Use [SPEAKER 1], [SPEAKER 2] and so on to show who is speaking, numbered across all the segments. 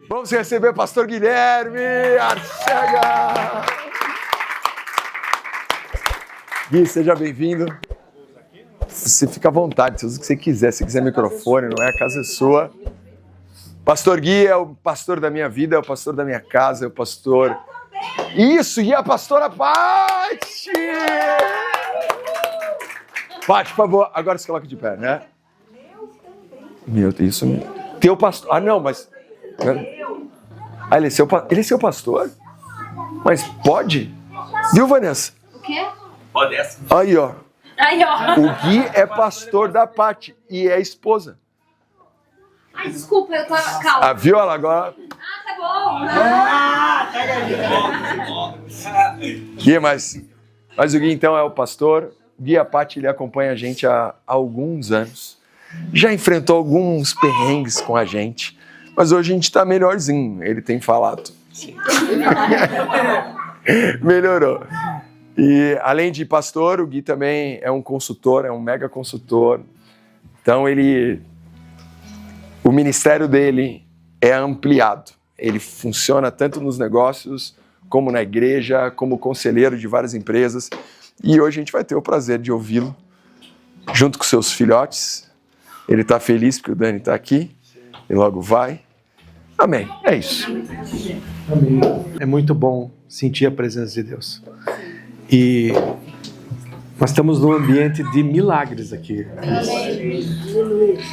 [SPEAKER 1] Vamos receber o pastor Guilherme Arcega. Gui, seja bem-vindo. Você fica à vontade, usa o que você quiser. Se quiser microfone, não é? A casa é sua. Pastor Gui é o pastor da minha vida, é o pastor da minha casa, é o pastor... Isso, e a pastora Paty! Paty, por favor, agora se coloca de pé, né? Meu Deus, isso... Teu pastor... Ah, não, mas... Ah, ele é seu pastor? Mas pode? Viu, Vanessa?
[SPEAKER 2] O quê?
[SPEAKER 3] Pode.
[SPEAKER 1] Aí, ó.
[SPEAKER 2] Aí, ó.
[SPEAKER 1] O Gui é pastor da Paty e é esposa.
[SPEAKER 2] Ai, desculpa, eu tô... Calma.
[SPEAKER 1] A Viola agora...
[SPEAKER 2] Ah, tá bom.
[SPEAKER 1] Gui, mas o Gui então é o pastor. O Gui e a Paty, ele acompanha a gente há alguns anos. Já enfrentou alguns perrengues com a gente. Mas hoje a gente tá melhorzinho, ele tem falado. Melhorou. E além de pastor, o Gui também é um consultor, é um mega consultor. Então o ministério dele é ampliado. Ele funciona tanto nos negócios, como na igreja, como conselheiro de várias empresas. E hoje a gente vai ter o prazer de ouvi-lo junto com seus filhotes. Ele está feliz porque o Dani está aqui e logo vai. Amém. É isso.
[SPEAKER 4] Amém. É muito bom sentir a presença de Deus. E nós estamos num ambiente de milagres aqui.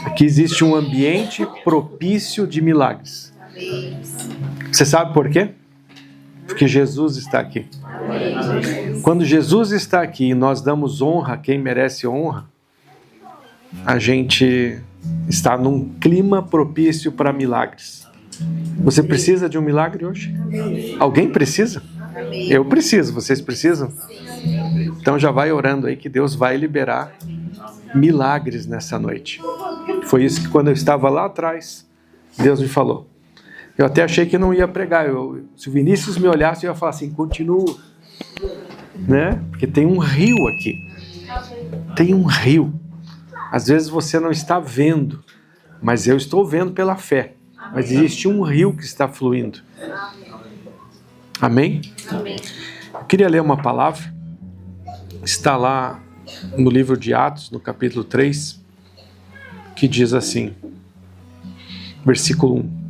[SPEAKER 4] Aqui existe um ambiente propício de milagres. Você sabe por quê? Porque Jesus está aqui. Quando Jesus está aqui e nós damos honra a quem merece honra, a gente está num clima propício para milagres. Você precisa de um milagre hoje? Alguém precisa? Eu preciso, vocês precisam? Então já vai orando aí que Deus vai liberar milagres nessa noite. Foi isso que quando eu estava lá atrás, Deus me falou. Eu até achei que não ia pregar. Se o Vinícius me olhasse, eu ia falar assim, continua. Né? Porque tem um rio aqui. Tem um rio. Às vezes você não está vendo, mas eu estou vendo pela fé. Mas existe um rio que está fluindo. Amém?
[SPEAKER 2] Amém.
[SPEAKER 4] Eu queria ler uma palavra. Está lá no livro de Atos, no capítulo 3, que diz assim, versículo 1.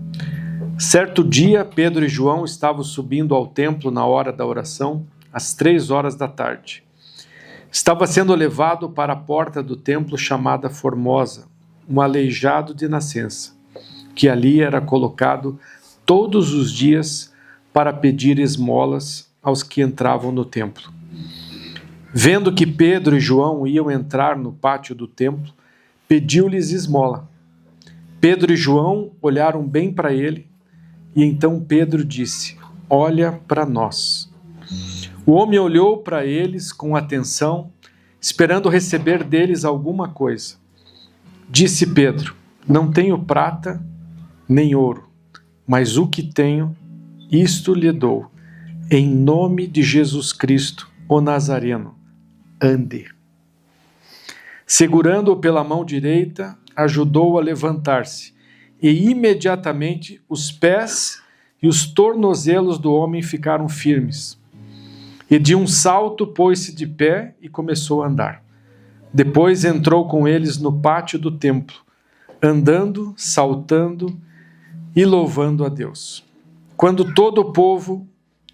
[SPEAKER 4] Certo dia, Pedro e João estavam subindo ao templo na hora da oração, às 3 horas da tarde. Estava sendo levado para a porta do templo chamada Formosa, um aleijado de nascença, que ali era colocado todos os dias para pedir esmolas aos que entravam no templo. Vendo que Pedro e João iam entrar no pátio do templo, pediu-lhes esmola. Pedro e João olharam bem para ele, e então Pedro disse, olha para nós. O homem olhou para eles com atenção, esperando receber deles alguma coisa. Disse Pedro, não tenho prata nem ouro, mas o que tenho, isto lhe dou. Em nome de Jesus Cristo, o Nazareno, ande. Segurando-o pela mão direita, ajudou-o a levantar-se, e imediatamente os pés e os tornozelos do homem ficaram firmes. E de um salto pôs-se de pé e começou a andar. Depois entrou com eles no pátio do templo, andando, saltando e louvando a Deus. Quando todo o povo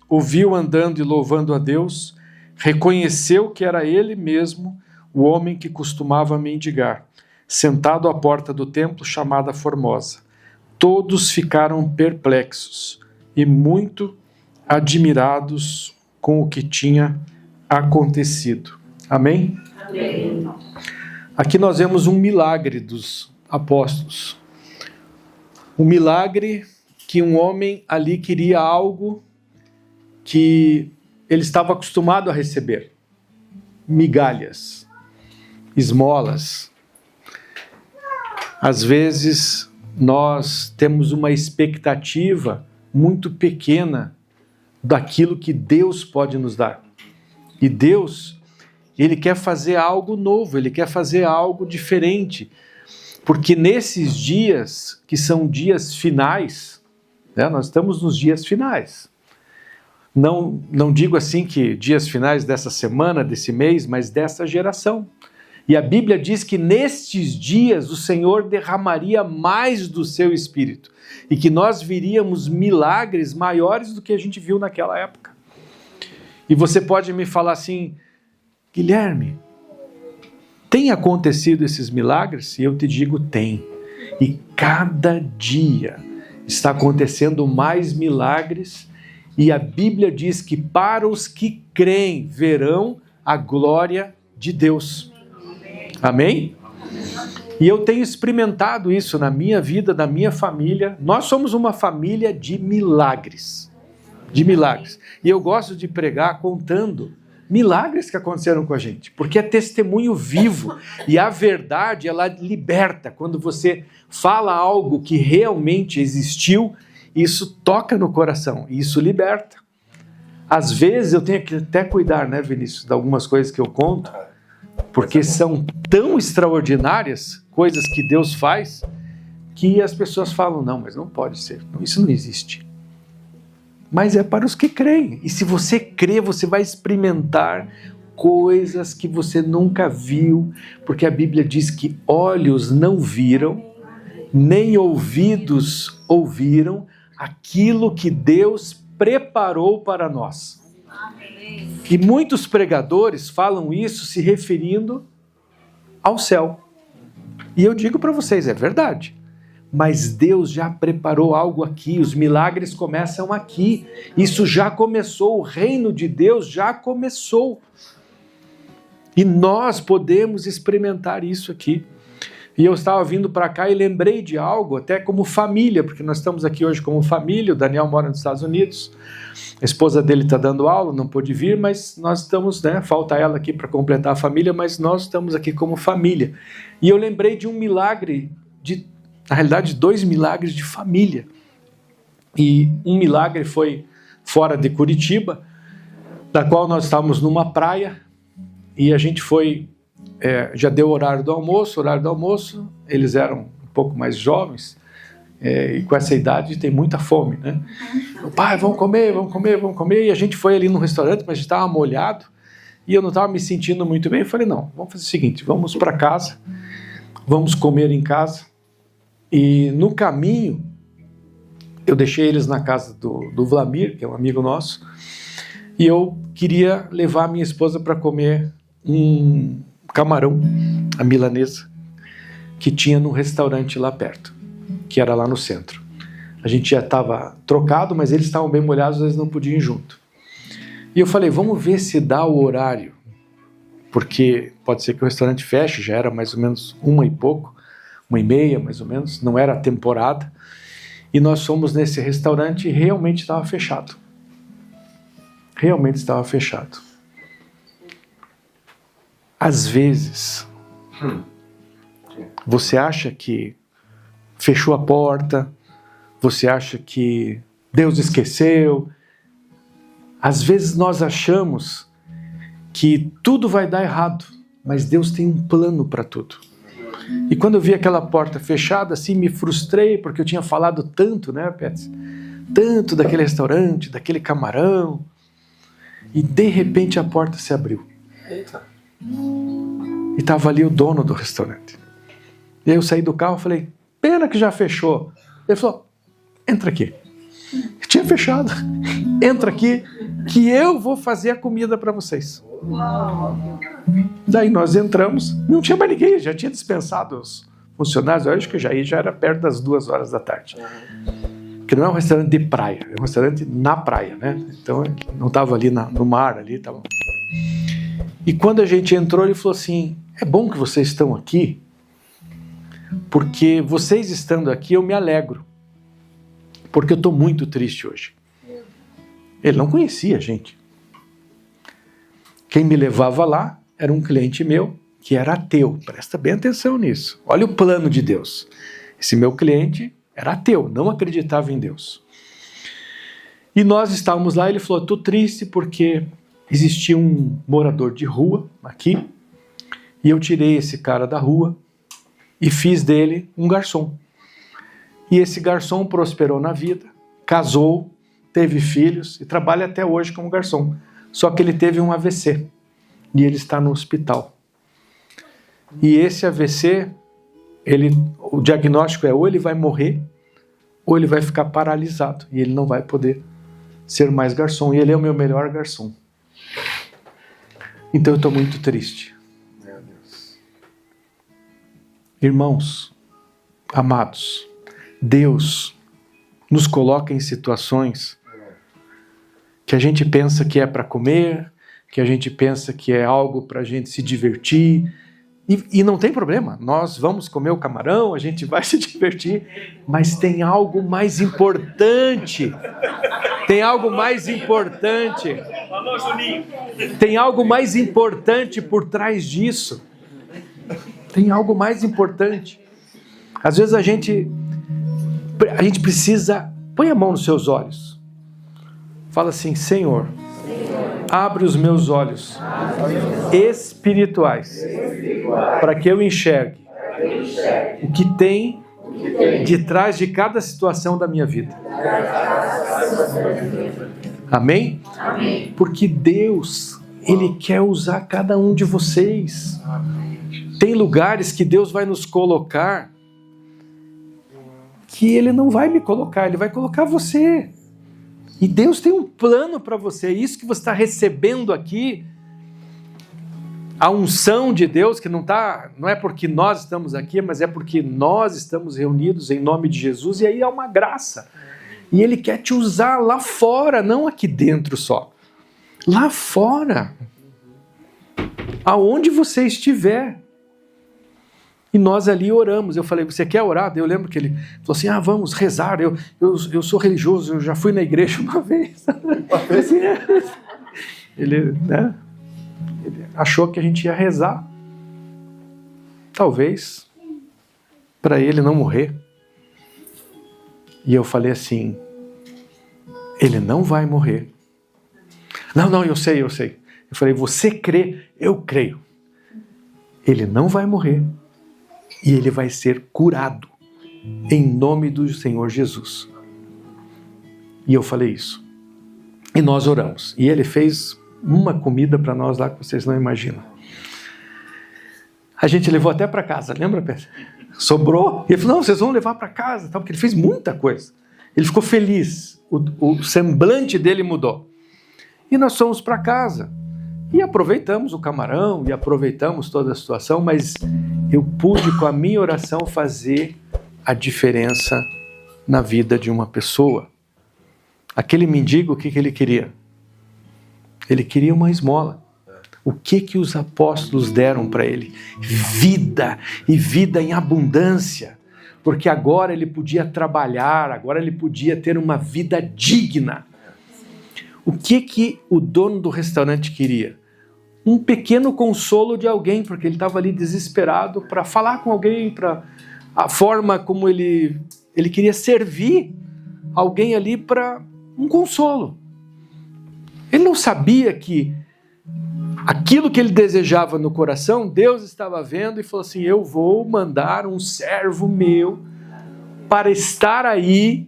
[SPEAKER 4] o viu andando e louvando a Deus, reconheceu que era ele mesmo o homem que costumava mendigar, sentado à porta do templo chamada Formosa. Todos ficaram perplexos e muito admirados com o que tinha acontecido. Amém?
[SPEAKER 2] Amém.
[SPEAKER 4] Aqui nós vemos um milagre dos apóstolos. Um milagre que um homem ali queria algo que ele estava acostumado a receber. Migalhas, esmolas. Às vezes nós temos uma expectativa muito pequena daquilo que Deus pode nos dar. E Deus, Ele quer fazer algo novo, Ele quer fazer algo diferente. Porque nesses dias, que são dias finais, né? Nós estamos nos dias finais. Não digo assim que dias finais dessa semana, desse mês, mas dessa geração. E a Bíblia diz que nestes dias o Senhor derramaria mais do seu Espírito e que nós viríamos milagres maiores do que a gente viu naquela época. E você pode me falar assim, Guilherme, tem acontecido esses milagres? E eu te digo, tem. E cada dia está acontecendo mais milagres e a Bíblia diz que para os que creem verão a glória de Deus. Amém? E eu tenho experimentado isso na minha vida, na minha família. Nós somos uma família de milagres. De milagres. E eu gosto de pregar contando milagres que aconteceram com a gente, porque é testemunho vivo. E a verdade, ela liberta. Quando você fala algo que realmente existiu, isso toca no coração, e isso liberta. Às vezes eu tenho que até cuidar, né, Vinícius, de algumas coisas que eu conto, porque são tão extraordinárias, coisas que Deus faz, que as pessoas falam, não, mas não pode ser, isso não existe. Mas é para os que creem, e se você crê, você vai experimentar coisas que você nunca viu, porque a Bíblia diz que olhos não viram, nem ouvidos ouviram aquilo que Deus preparou para nós. E muitos pregadores falam isso se referindo ao céu. E eu digo para vocês, é verdade. Mas Deus já preparou algo aqui, os milagres começam aqui. Isso já começou, o reino de Deus já começou. E nós podemos experimentar isso aqui. E eu estava vindo para cá e lembrei de algo, até como família, porque nós estamos aqui hoje como família, o Daniel mora nos Estados Unidos, a esposa dele está dando aula, não pôde vir, mas nós estamos, né, falta ela aqui para completar a família, mas nós estamos aqui como família. E eu lembrei de um milagre, na realidade 2 milagres de família. E um milagre foi fora de Curitiba, da qual nós estávamos numa praia, e a gente foi... já deu o horário do almoço, eles eram um pouco mais jovens, e com essa idade tem muita fome, né? O pai, vamos comer, e a gente foi ali no restaurante, mas a gente estava molhado, e eu não estava me sentindo muito bem, eu falei, não, vamos fazer o seguinte, vamos para casa, vamos comer em casa, e no caminho, eu deixei eles na casa do Vlamir, que é um amigo nosso, e eu queria levar a minha esposa para comer um camarão, a milanesa, que tinha num restaurante lá perto, que era lá no centro. A gente já estava trocado, mas eles estavam bem molhados, eles não podiam ir junto. E eu falei, vamos ver se dá o horário, porque pode ser que o restaurante feche, já era mais ou menos 1h30, mais ou menos, não era a temporada, e nós fomos nesse restaurante e realmente estava fechado. Realmente estava fechado. Às vezes, você acha que fechou a porta, você acha que Deus esqueceu. Às vezes nós achamos que tudo vai dar errado, mas Deus tem um plano para tudo. E quando eu vi aquela porta fechada, assim, me frustrei, porque eu tinha falado tanto, né, Pets? Tanto daquele restaurante, daquele camarão. E de repente a porta se abriu.
[SPEAKER 1] Eita.
[SPEAKER 4] E estava ali o dono do restaurante. E aí eu saí do carro e falei, pena que já fechou. Ele falou, entra aqui. Eu tinha fechado. Entra aqui que eu vou fazer a comida para vocês. Daí nós entramos, não tinha mais ninguém, já tinha dispensado os funcionários, eu acho que já era perto das 2h da tarde. Porque não é um restaurante de praia, é um restaurante na praia, né? Então não estava ali no mar, ali tava. E quando a gente entrou, ele falou assim, é bom que vocês estão aqui, porque vocês estando aqui eu me alegro, porque eu estou muito triste hoje. Ele não conhecia a gente. Quem me levava lá era um cliente meu que era ateu. Presta bem atenção nisso. Olha o plano de Deus. Esse meu cliente era ateu, não acreditava em Deus. E nós estávamos lá, ele falou, estou triste porque existia um morador de rua aqui e eu tirei esse cara da rua e fiz dele um garçom. E esse garçom prosperou na vida, casou, teve filhos e trabalha até hoje como garçom. Só que ele teve um AVC e ele está no hospital. E esse AVC, o diagnóstico é ou ele vai morrer ou ele vai ficar paralisado e ele não vai poder ser mais garçom. E ele é o meu melhor garçom. Então eu estou muito triste.
[SPEAKER 1] Meu Deus.
[SPEAKER 4] Irmãos, amados, Deus nos coloca em situações que a gente pensa que é para comer, que a gente pensa que é algo para a gente se divertir, e não tem problema, nós vamos comer o camarão, a gente vai se divertir, mas tem algo mais importante, tem algo mais importante, tem algo mais importante por trás disso, tem algo mais importante. Às vezes a gente precisa, põe a mão nos seus olhos, fala assim: Senhor, abre os meus olhos espirituais para que eu enxergue o que tem de trás de cada situação da minha vida. Amém? Porque Deus, Ele quer usar cada um de vocês. Tem lugares que Deus vai nos colocar que Ele não vai me colocar, Ele vai colocar você. E Deus tem um plano para você. Isso que você está recebendo aqui, a unção de Deus, que não é porque nós estamos aqui, mas é porque nós estamos reunidos em nome de Jesus, e aí é uma graça. E Ele quer te usar lá fora, não aqui dentro só. Lá fora. Aonde você estiver. E nós ali oramos. Eu falei: você quer orar? Eu lembro que ele falou assim: vamos rezar. Eu sou religioso, eu já fui na igreja uma vez. Ele achou que a gente ia rezar. Talvez para ele não morrer. E eu falei assim: ele não vai morrer. Não, eu sei. Eu falei: você crê? Eu creio. Ele não vai morrer. E ele vai ser curado em nome do Senhor Jesus. E eu falei isso. E nós oramos. E ele fez uma comida para nós lá que vocês não imaginam. A gente levou até para casa, lembra, Pedro? Sobrou. E ele falou: não, vocês vão levar para casa, porque ele fez muita coisa. Ele ficou feliz. O semblante dele mudou. E nós fomos para casa. E aproveitamos o camarão, e aproveitamos toda a situação, mas eu pude, com a minha oração, fazer a diferença na vida de uma pessoa. Aquele mendigo, o que ele queria? Ele queria uma esmola. O que os apóstolos deram para ele? Vida, e vida em abundância. Porque agora ele podia trabalhar, agora ele podia ter uma vida digna. O que o dono do restaurante queria? Um pequeno consolo de alguém, porque ele estava ali desesperado para falar com alguém, para a forma como ele queria servir alguém ali para um consolo. Ele não sabia que aquilo que ele desejava no coração, Deus estava vendo e falou assim: eu vou mandar um servo meu para estar aí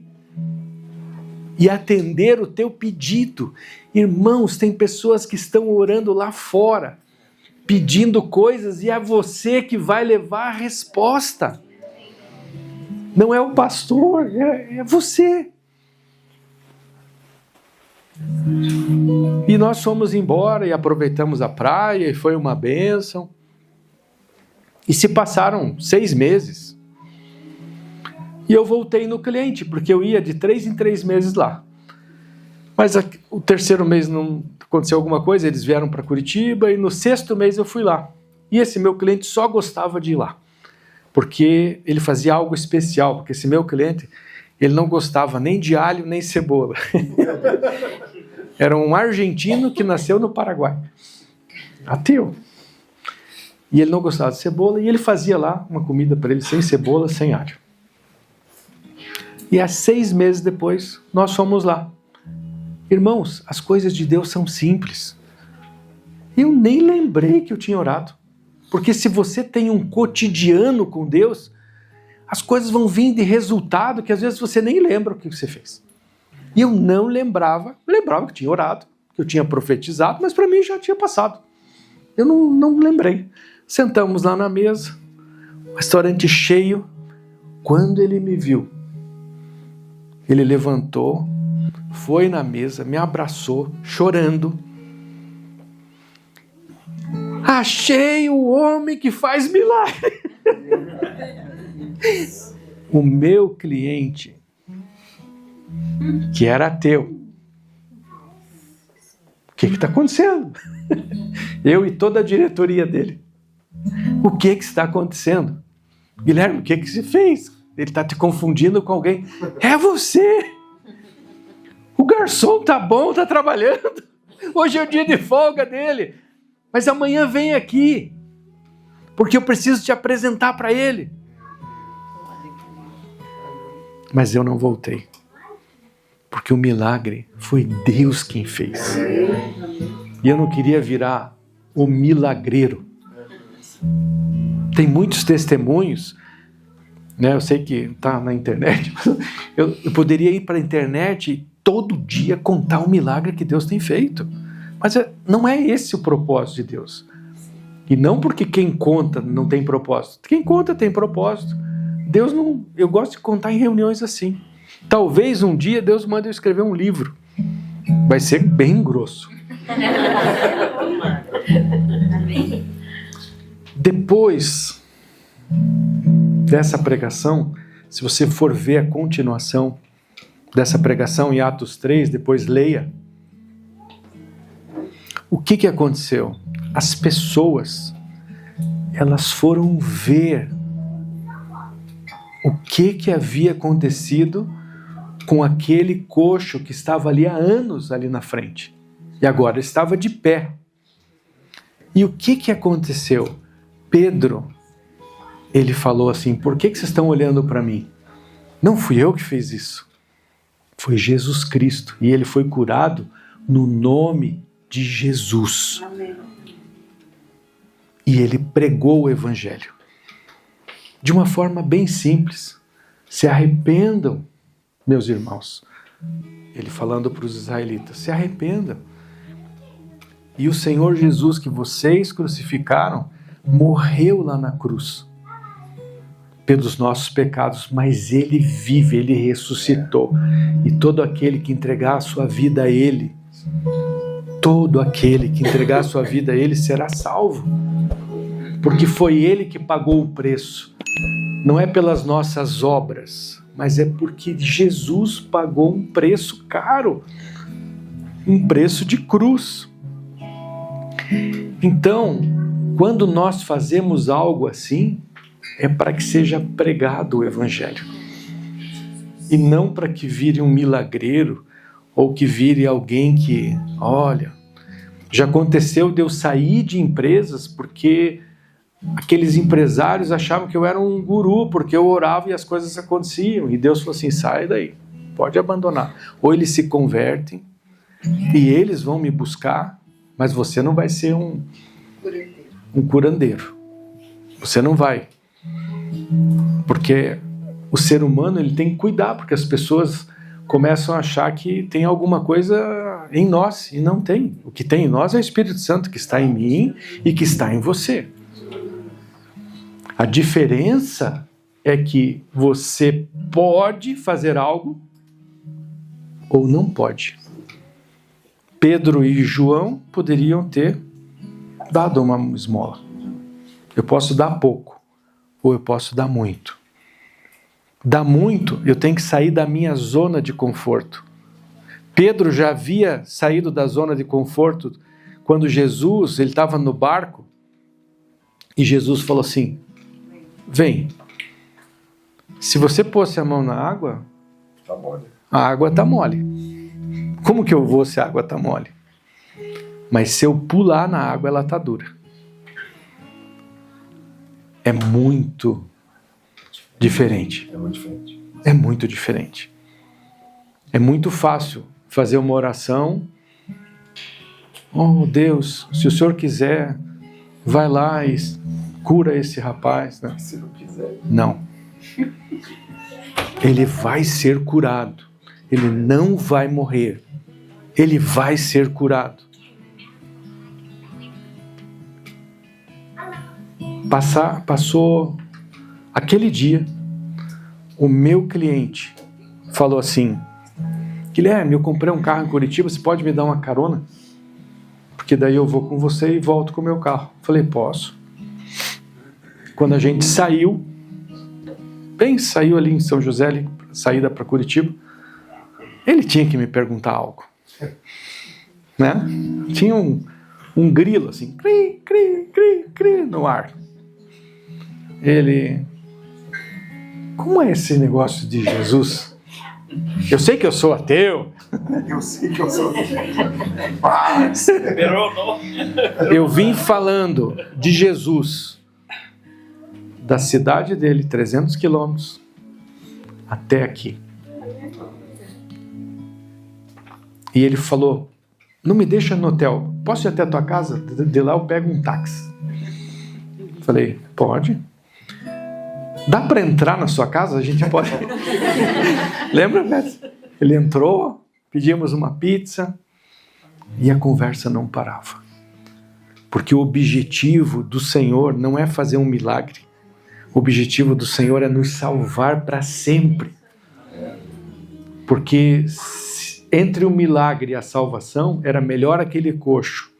[SPEAKER 4] e atender o teu pedido. Irmãos, tem pessoas que estão orando lá fora, pedindo coisas, e é você que vai levar a resposta. Não é o pastor, é você. E nós fomos embora e aproveitamos a praia, e foi uma bênção. E se passaram 6 meses. E eu voltei no cliente, porque eu ia de 3 em 3 meses lá. Mas o 3º mês não aconteceu alguma coisa, eles vieram para Curitiba, e no 6º mês eu fui lá. E esse meu cliente só gostava de ir lá, porque ele fazia algo especial, porque esse meu cliente, ele não gostava nem de alho, nem cebola. Era um argentino que nasceu no Paraguai. Ateu. E ele não gostava de cebola, e ele fazia lá uma comida para ele sem cebola, sem alho. E há 6 meses depois, nós fomos lá. Irmãos, as coisas de Deus são simples. Eu nem lembrei que eu tinha orado. Porque se você tem um cotidiano com Deus, as coisas vão vir de resultado que às vezes você nem lembra o que você fez. E eu não lembrava que tinha orado, que eu tinha profetizado, mas para mim já tinha passado. Eu não lembrei. Sentamos lá na mesa, o restaurante cheio. Quando ele me viu, ele levantou, foi na mesa, me abraçou, chorando. Achei o homem que faz milagre. O meu cliente, que era ateu, o que está acontecendo? Eu e toda a diretoria dele. O que está acontecendo? Guilherme, o que você fez? Ele está te confundindo com alguém. É você! O garçom tá bom, tá trabalhando. Hoje é o dia de folga dele. Mas amanhã vem aqui, porque eu preciso te apresentar para ele. Mas eu não voltei, porque o milagre foi Deus quem fez. E eu não queria virar o milagreiro. Tem muitos testemunhos, né? Eu sei que está na internet. Eu poderia ir para a internet e todo dia contar o milagre que Deus tem feito. Mas não é esse o propósito de Deus. E não porque quem conta não tem propósito. Quem conta tem propósito. Deus não... Eu gosto de contar em reuniões assim. Talvez um dia Deus mande eu escrever um livro. Vai ser bem grosso. Depois dessa pregação, se você for ver a continuação dessa pregação em Atos 3, depois leia. O que aconteceu? As pessoas, elas foram ver o que havia acontecido com aquele coxo que estava ali há anos ali na frente. E agora estava de pé. E o que aconteceu? Pedro, ele falou assim, por que vocês estão olhando para mim? Não fui eu que fiz isso. Foi Jesus Cristo. E ele foi curado no nome de Jesus.
[SPEAKER 2] Amém.
[SPEAKER 4] E ele pregou o evangelho. De uma forma bem simples. Se arrependam, meus irmãos. Ele falando para os israelitas, se arrependam. E o Senhor Jesus que vocês crucificaram, morreu lá na cruz. Pelos nossos pecados, mas Ele vive, Ele ressuscitou. E todo aquele que entregar a sua vida a Ele, todo aquele que entregar a sua vida a Ele será salvo. Porque foi Ele que pagou o preço. Não é pelas nossas obras, mas é porque Jesus pagou um preço caro. Um preço de cruz. Então, quando nós fazemos algo assim, é para que seja pregado o Evangelho. E não para que vire um milagreiro, ou que vire alguém que, olha, já aconteceu de eu sair de empresas porque aqueles empresários achavam que eu era um guru, porque eu orava e as coisas aconteciam. E Deus falou assim, sai daí, pode abandonar. Ou eles se convertem e eles vão me buscar, mas você não vai ser um curandeiro. Você não vai. Porque o ser humano ele tem que cuidar, porque as pessoas começam a achar que tem alguma coisa em nós, e não tem. O que tem em nós é o Espírito Santo que está em mim e que está em você. A diferença é que você pode fazer algo ou não pode. Pedro e João poderiam ter dado uma esmola. Eu posso dar pouco, ou eu posso dar muito. Dar muito, eu tenho que sair da minha zona de conforto. Pedro já havia saído da zona de conforto quando Jesus, ele estava no barco e Jesus falou assim, vem, se você pôsse a mão na água,
[SPEAKER 1] Tá mole.
[SPEAKER 4] a água está mole. Como que eu vou se a água está mole? Mas se eu pular na água, ela está dura. É muito diferente.
[SPEAKER 1] É muito diferente.
[SPEAKER 4] É muito diferente. É muito fácil fazer uma oração. Oh Deus, se o Senhor quiser, vai lá e cura esse rapaz. Né?
[SPEAKER 1] Se não quiser.
[SPEAKER 4] Não. Ele vai ser curado. ele não vai morrer, ele vai ser curado. Passou aquele dia, o meu cliente falou assim: Guilherme, eu comprei um carro em Curitiba, você pode me dar uma carona? Porque daí eu vou com você e volto com o meu carro. Falei, posso. Quando a gente saiu ali em São José, ali, saída para Curitiba, ele tinha que me perguntar algo, né? Tinha um grilo assim, cri, cri, cri, cri, no ar. Ele, como é esse negócio de Jesus? Eu sei que eu sou ateu.
[SPEAKER 1] Eu sei que eu sou.
[SPEAKER 4] Eu vim falando de Jesus, da cidade dele, 300 quilômetros, até aqui. E ele falou, não me deixa no hotel, posso ir até a tua casa? De lá eu pego um táxi. Falei, pode. Dá para entrar na sua casa? A gente pode. Lembra, Beto? Ele entrou, pedimos uma pizza e a conversa não parava. Porque o objetivo do Senhor não é fazer um milagre. O objetivo do Senhor é nos salvar para sempre. Porque entre o milagre e a salvação, era melhor aquele coxo.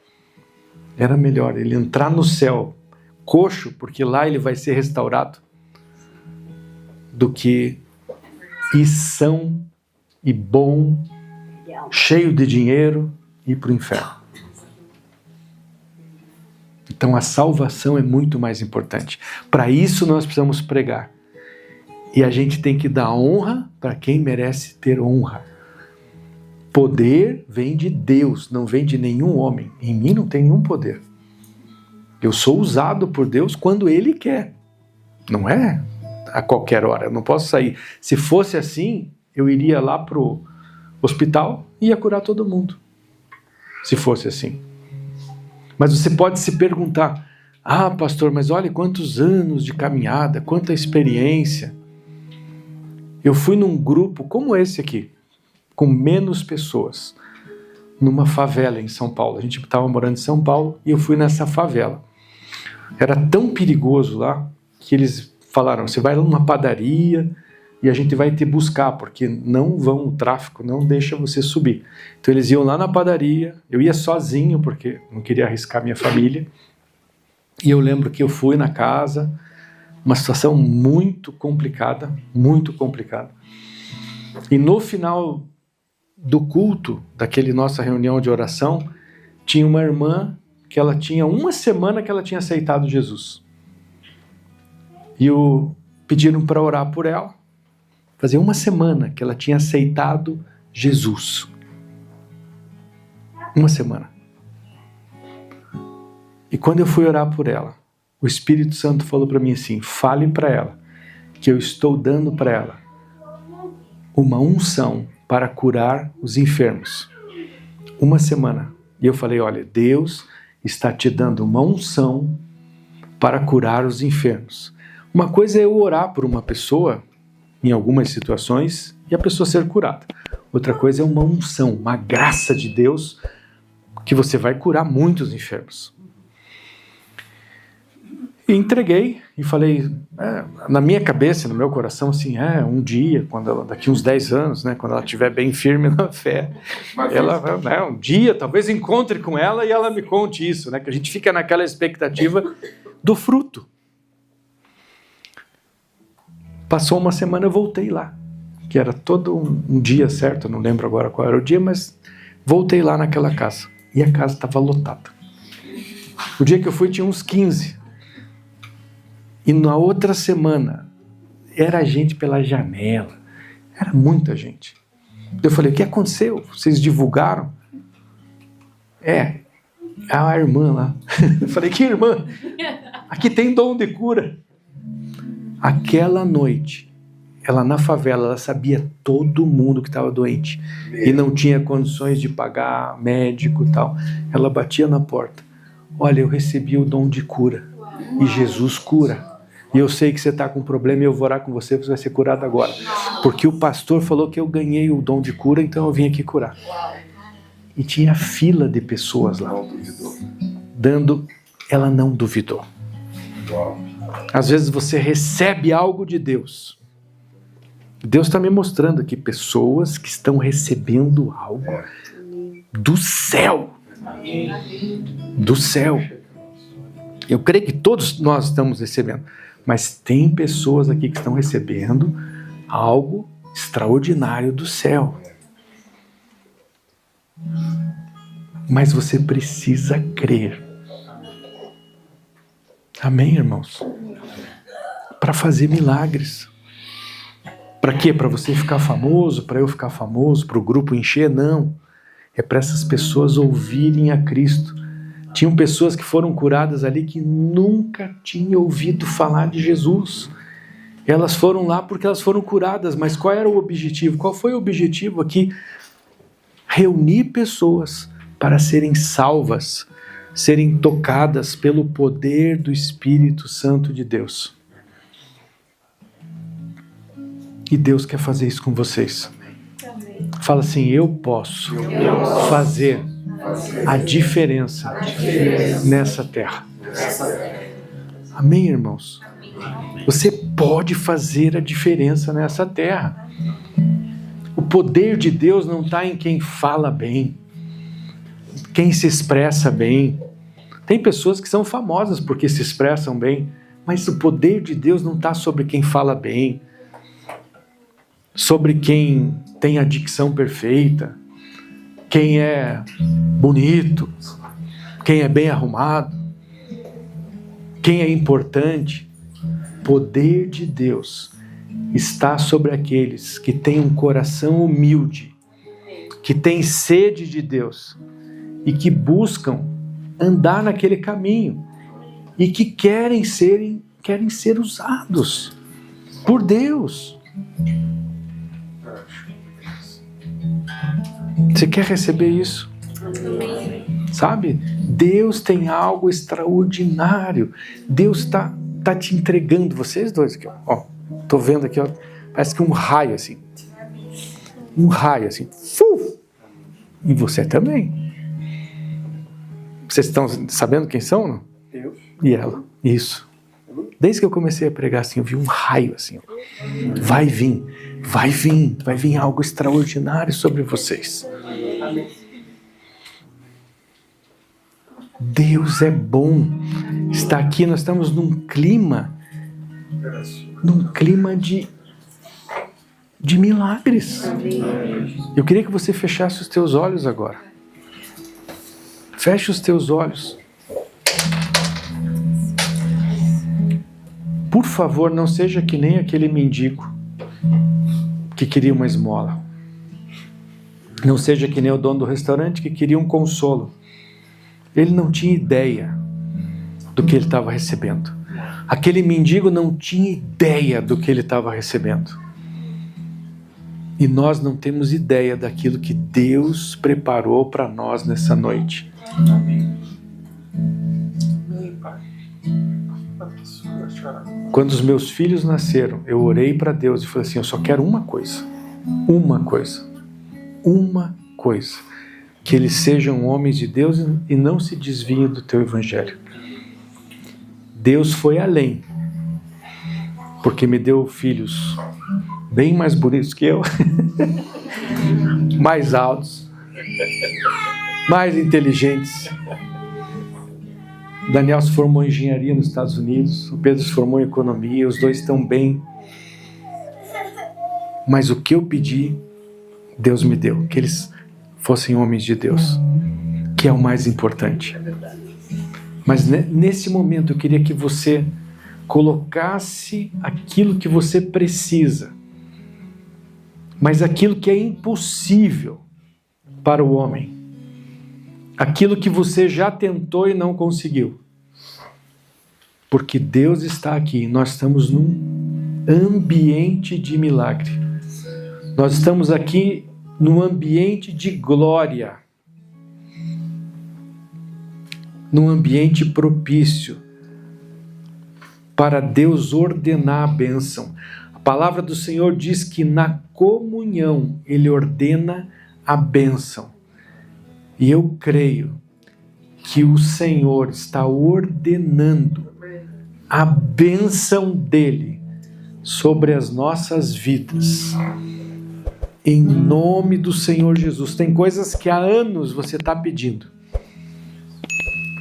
[SPEAKER 4] Era melhor ele entrar no céu coxo, porque lá ele vai ser restaurado, do que ir são e bom, cheio de dinheiro, ir para o inferno. Então a salvação é muito mais importante. Para isso nós precisamos pregar. E a gente tem que dar honra para quem merece ter honra. Poder vem de Deus, não vem de nenhum homem. Em mim não tem nenhum poder. Eu sou usado por Deus quando Ele quer. Não é a qualquer hora. Eu não posso sair. Se fosse assim, eu iria lá para o hospital e ia curar todo mundo. Se fosse assim. Mas você pode se perguntar, pastor, mas olha quantos anos de caminhada, quanta experiência. Eu fui num grupo como esse aqui, com menos pessoas, numa favela em São Paulo. A gente estava morando em São Paulo e eu fui nessa favela. Era tão perigoso lá que eles falaram, você vai numa padaria e a gente vai te buscar, porque o tráfico não deixa você subir. Então eles iam lá na padaria, eu ia sozinho, porque não queria arriscar minha família. E eu lembro que eu fui na casa, uma situação muito complicada, muito complicada. E no final do culto, daquele nossa reunião de oração, tinha uma irmã que ela tinha uma semana que ela tinha aceitado Jesus. E pediram para orar por ela. Fazia uma semana que ela tinha aceitado Jesus. Uma semana. E quando eu fui orar por ela, o Espírito Santo falou para mim assim, fale para ela que eu estou dando para ela uma unção para curar os enfermos. Uma semana. E eu falei, olha, Deus está te dando uma unção para curar os enfermos. Uma coisa é eu orar por uma pessoa, em algumas situações, e a pessoa ser curada. Outra coisa é uma unção, uma graça de Deus, que você vai curar muitos enfermos. E entreguei, e falei, na minha cabeça, no meu coração, assim, um dia, daqui uns 10 anos, né, quando ela estiver bem firme na fé, ela, um dia, talvez encontre com ela e ela me conte isso, né, que a gente fica naquela expectativa do fruto. Passou uma semana, eu voltei lá, que era todo um dia certo, não lembro agora qual era o dia, mas voltei lá naquela casa, e a casa estava lotada. O dia que eu fui tinha uns 15, e na outra semana, era gente pela janela, era muita gente. Eu falei, o que aconteceu? Vocês divulgaram? A irmã lá. Eu falei, que irmã? Aqui tem dom de cura. Aquela noite, ela na favela, ela sabia todo mundo que estava doente e não tinha condições de pagar médico e tal. Ela batia na porta. Olha, eu recebi o dom de cura e Jesus cura. E eu sei que você está com um problema e eu vou orar com você, você vai ser curado agora. Porque o pastor falou que eu ganhei o dom de cura, então eu vim aqui curar. E tinha fila de pessoas lá. Ela não duvidou. Às vezes você recebe algo de Deus. Deus está me mostrando aqui pessoas que estão recebendo algo do céu. Do céu. Eu creio que todos nós estamos recebendo. Mas tem pessoas aqui que estão recebendo algo extraordinário do céu. Mas você precisa crer. Amém, irmãos? Para fazer milagres. Para quê? Para você ficar famoso? Para eu ficar famoso? Para o grupo encher? Não. É para essas pessoas ouvirem a Cristo. Tinham pessoas que foram curadas ali que nunca tinham ouvido falar de Jesus. Elas foram lá porque elas foram curadas, mas qual era o objetivo? Qual foi o objetivo aqui? Reunir pessoas para serem salvas, serem tocadas pelo poder do Espírito Santo de Deus. E Deus quer fazer isso com vocês. Fala assim, eu posso fazer a diferença nessa terra. Amém, irmãos? Você pode fazer a diferença nessa terra. O poder de Deus não está em quem fala bem, quem se expressa bem. Tem pessoas que são famosas porque se expressam bem, mas o poder de Deus não está sobre quem fala bem, sobre quem tem a dicção perfeita, quem é bonito, quem é bem arrumado, quem é importante. O poder de Deus está sobre aqueles que têm um coração humilde, que têm sede de Deus e que buscam andar naquele caminho e que querem ser usados por Deus. Você quer receber isso? Sabe? Deus tem algo extraordinário. Deus está te entregando. Vocês dois aqui, ó. Tô vendo aqui, ó. Parece que um raio assim. Um raio assim. E você também. Vocês estão sabendo quem são, não?
[SPEAKER 1] Eu.
[SPEAKER 4] E ela. Isso. Desde que eu comecei a pregar assim, eu vi um raio assim. Ó. Vai vir algo extraordinário sobre vocês. Deus é bom. Está aqui, nós estamos num clima de milagres. Eu queria que você fechasse os teus olhos agora. Feche os teus olhos. Por favor, não seja que nem aquele mendigo que queria uma esmola. Não seja que nem o dono do restaurante que queria um consolo. Ele não tinha ideia do que ele estava recebendo. Aquele mendigo não tinha ideia do que ele estava recebendo. E nós não temos ideia daquilo que Deus preparou para nós nessa noite. Amém. Quando os meus filhos nasceram, eu orei para Deus e falei assim, eu só quero uma coisa. Que eles sejam homens de Deus e não se desviem do teu evangelho. Deus foi além, porque me deu filhos bem mais bonitos que eu, mais altos, mais inteligentes. Daniel se formou em engenharia nos Estados Unidos, o Pedro se formou em economia, os dois estão bem. Mas o que eu pedi, Deus me deu, que eles fossem homens de Deus, que é o mais importante. Mas nesse momento eu queria que você colocasse aquilo que você precisa, mas aquilo que é impossível para o homem, aquilo que você já tentou e não conseguiu, porque Deus está aqui, nós estamos num ambiente de milagre, nós estamos aqui num ambiente de glória, num ambiente propício para Deus ordenar a bênção. A palavra do Senhor diz que na comunhão Ele ordena a bênção. E eu creio que o Senhor está ordenando a bênção dEle sobre as nossas vidas. Em nome do Senhor Jesus. Tem coisas que há anos você está pedindo.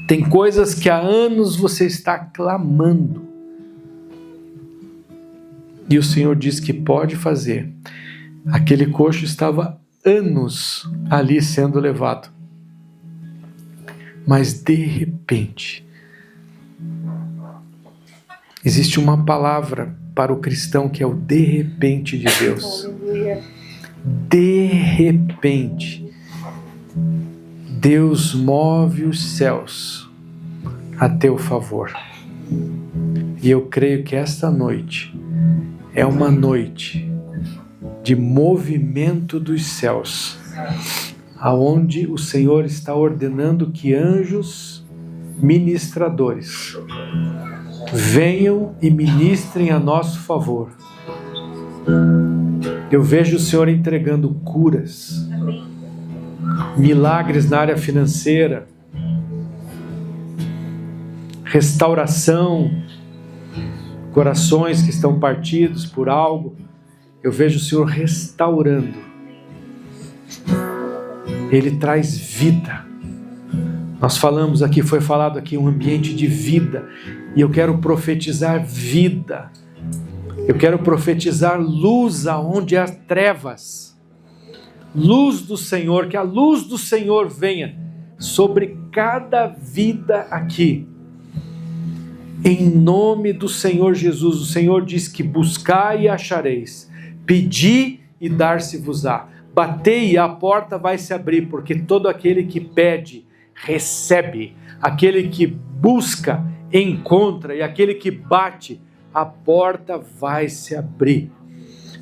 [SPEAKER 4] Tem coisas que há anos você está clamando. E o Senhor diz que pode fazer. Aquele coxo estava anos ali sendo levado. Mas de repente, existe uma palavra para o cristão que é o de repente de Deus. De repente, Deus move os céus a teu favor. E eu creio que esta noite é uma noite de movimento dos céus, aonde o Senhor está ordenando que anjos ministradores venham e ministrem a nosso favor. Eu vejo o Senhor entregando curas, milagres na área financeira, restauração, corações que estão partidos por algo. Eu vejo o Senhor restaurando. Ele traz vida. Nós falamos aqui, foi falado aqui, um ambiente de vida. E eu quero profetizar vida. Eu quero profetizar luz aonde há trevas. Luz do Senhor, que a luz do Senhor venha sobre cada vida aqui. Em nome do Senhor Jesus. O Senhor diz que buscai e achareis, pedi e dar-se-vos-á, batei e a porta vai se abrir, porque todo aquele que pede, recebe, aquele que busca, encontra, e aquele que bate, a porta vai se abrir.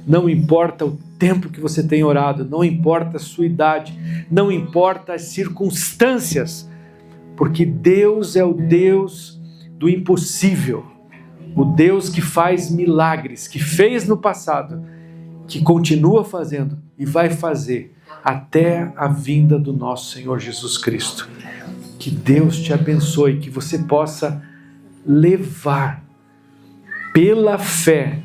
[SPEAKER 4] Não importa o tempo que você tem orado, não importa a sua idade, não importa as circunstâncias, porque Deus é o Deus do impossível, o Deus que faz milagres, que fez no passado, que continua fazendo e vai fazer até a vinda do nosso Senhor Jesus Cristo. Que Deus te abençoe, que você possa levar pela fé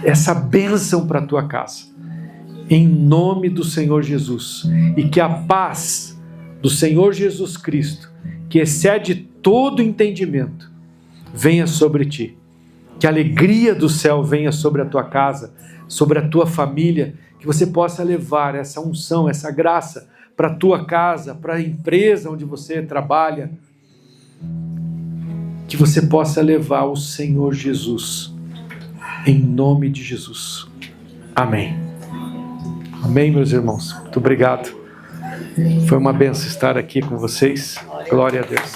[SPEAKER 4] essa bênção para a tua casa, em nome do Senhor Jesus, e que a paz do Senhor Jesus Cristo, que excede todo entendimento, venha sobre ti, que a alegria do céu venha sobre a tua casa, sobre a tua família, que você possa levar essa unção, essa graça para a tua casa, para a empresa onde você trabalha, que você possa levar o Senhor Jesus, em nome de Jesus. Amém. Amém, meus irmãos. Muito obrigado. Foi uma bênção estar aqui com vocês. Glória a Deus.